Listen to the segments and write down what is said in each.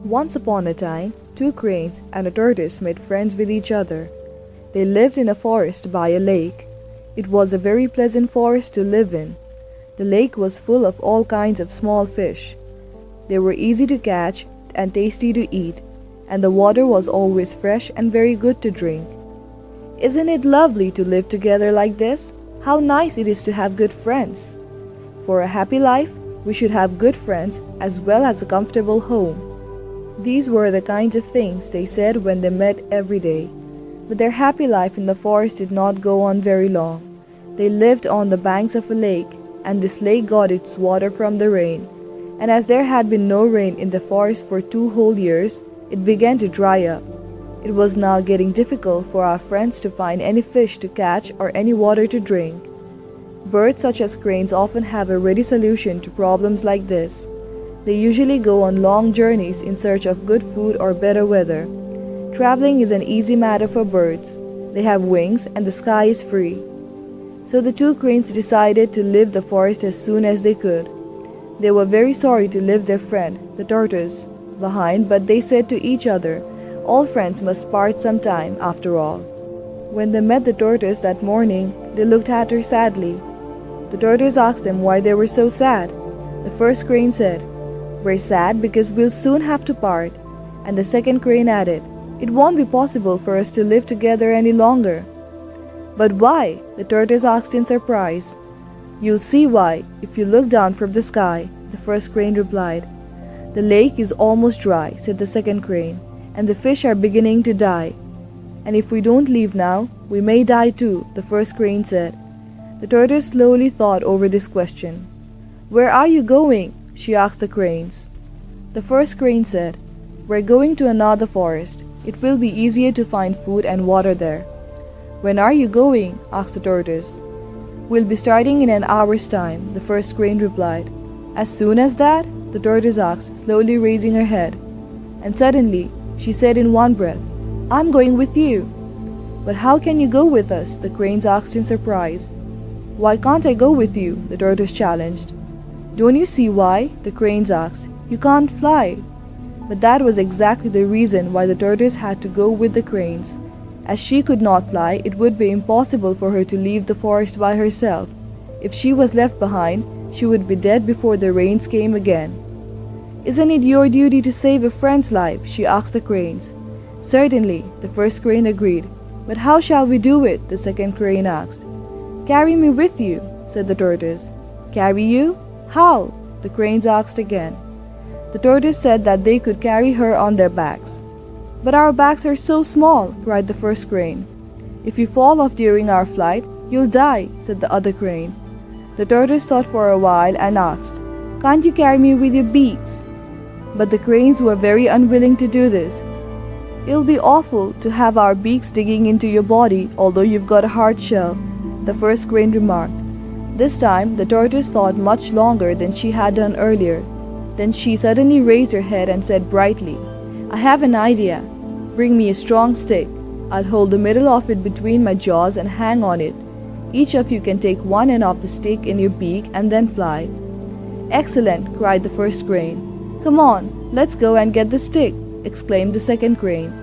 Once upon a time, two cranes and a tortoise made friends with each other. They lived in a forest by a lake. It was a very pleasant forest to live in. The lake was full of all kinds of small fish. They were easy to catch and tasty to eat, and the water was always fresh and very good to drink. Isn't it lovely to live together like this? How nice it is to have good friends. For a happy life, we should have good friends as well as a comfortable home. These were the kinds of things they said when they met every day. But their happy life in the forest did not go on very long. They lived on the banks of a lake, and this lake got its water from the rain. And as there had been no rain in the forest for 2 whole years, it began to dry up. It was now getting difficult for our friends to find any fish to catch or any water to drink. Birds such as cranes often have a ready solution to problems like this. They usually go on long journeys in search of good food or better weather. Traveling is an easy matter for birds. They have wings and the sky is free. So the two cranes decided to leave the forest as soon as they could. They were very sorry to leave their friend, the tortoise, behind, but they said to each other, all friends must part sometime after all. When they met the tortoise that morning, they looked at her sadly. The tortoise asked them why they were so sad. The first crane said, "We're sad because we'll soon have to part." And the second crane added, "It won't be possible for us to live together any longer." "But why?" the tortoise asked in surprise. "You'll see why if you look down from the sky," the first crane replied. "The lake is almost dry," said the second crane, "and the fish are beginning to die." "And if we don't leave now, we may die too," the first crane said. The tortoise slowly thought over this question. "Where are you going?" she asked the cranes. The first crane said, "We're going to another forest. It will be easier to find food and water there." "When are you going?" asked the tortoise. "We'll be starting in an hour's time," the first crane replied. "As soon as that?" the tortoise asked, slowly raising her head. And suddenly, she said in one breath, "I'm going with you." "But how can you go with us?" the cranes asked in surprise. "Why can't I go with you?" the tortoise challenged. "Don't you see why?" the cranes asked. "You can't fly." But that was exactly the reason why the tortoise had to go with the cranes. As she could not fly, it would be impossible for her to leave the forest by herself. If she was left behind, she would be dead before the rains came again. "Isn't it your duty to save a friend's life?" she asked the cranes. "Certainly," the first crane agreed. "But how shall we do it?" the second crane asked. "Carry me with you," said the tortoise. "Carry you? How?" the cranes asked again. The tortoise said that they could carry her on their backs. "But our backs are so small," cried the first crane. "If you fall off during our flight, you'll die," said the other crane. The tortoise thought for a while and asked, "Can't you carry me with your beaks?" But the cranes were very unwilling to do this. "It'll be awful to have our beaks digging into your body, although you've got a hard shell," the first crane remarked. This time, the tortoise thought much longer than she had done earlier. Then she suddenly raised her head and said brightly, "I have an idea. Bring me a strong stick. I'll hold the middle of it between my jaws and hang on it. Each of you can take one end of the stick in your beak and then fly." "Excellent!" cried the first crane. "Come on, let's go and get the stick," exclaimed the second crane.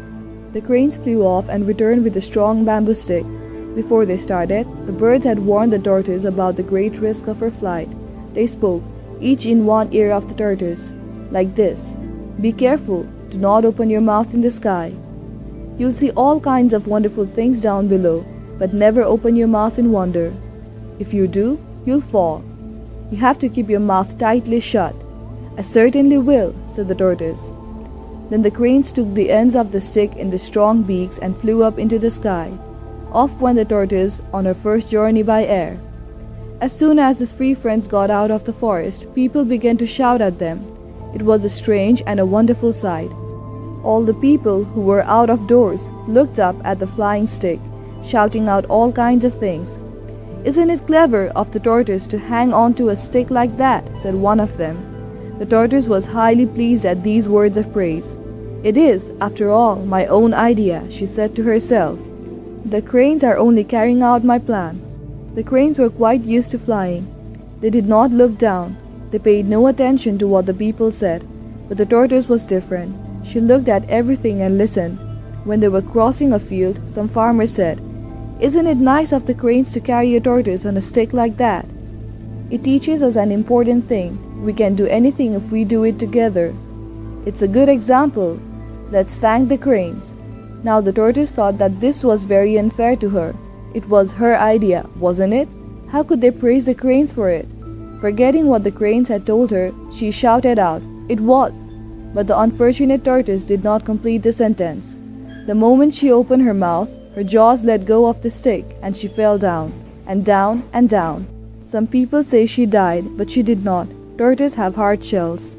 The cranes flew off and returned with a strong bamboo stick. Before they started, the birds had warned the tortoise about the great risk of her flight. They spoke, each in one ear of the tortoise, like this: "Be careful, do not open your mouth in the sky. You'll see all kinds of wonderful things down below, but never open your mouth in wonder. If you do, you'll fall. You have to keep your mouth tightly shut." "I certainly will," said the tortoise. Then the cranes took the ends of the stick in the strong beaks and flew up into the sky. Off went the tortoise on her first journey by air. As soon as the three friends got out of the forest, people began to shout at them. It was a strange and a wonderful sight. All the people who were out of doors looked up at the flying stick, shouting out all kinds of things. "Isn't it clever of the tortoise to hang on to a stick like that?" said one of them. The tortoise was highly pleased at these words of praise. "It is, after all, my own idea," she said to herself. "The cranes are only carrying out my plan." The cranes were quite used to flying. They did not look down. They paid no attention to what the people said. But the tortoise was different. She looked at everything and listened. When they were crossing a field, some farmer said, "Isn't it nice of the cranes to carry a tortoise on a stick like that?" It teaches us an important thing. We can do anything if we do it together. It's a good example. Let's thank the cranes. Now the tortoise thought that this was very unfair to her. It was her idea, wasn't it? How could they praise the cranes for it? Forgetting what the cranes had told her, she shouted out, "It was!" But the unfortunate tortoise did not complete the sentence. The moment she opened her mouth, her jaws let go of the stick and she fell down, and down, and down. Some people say she died, but she did not. Tortoises have hard shells.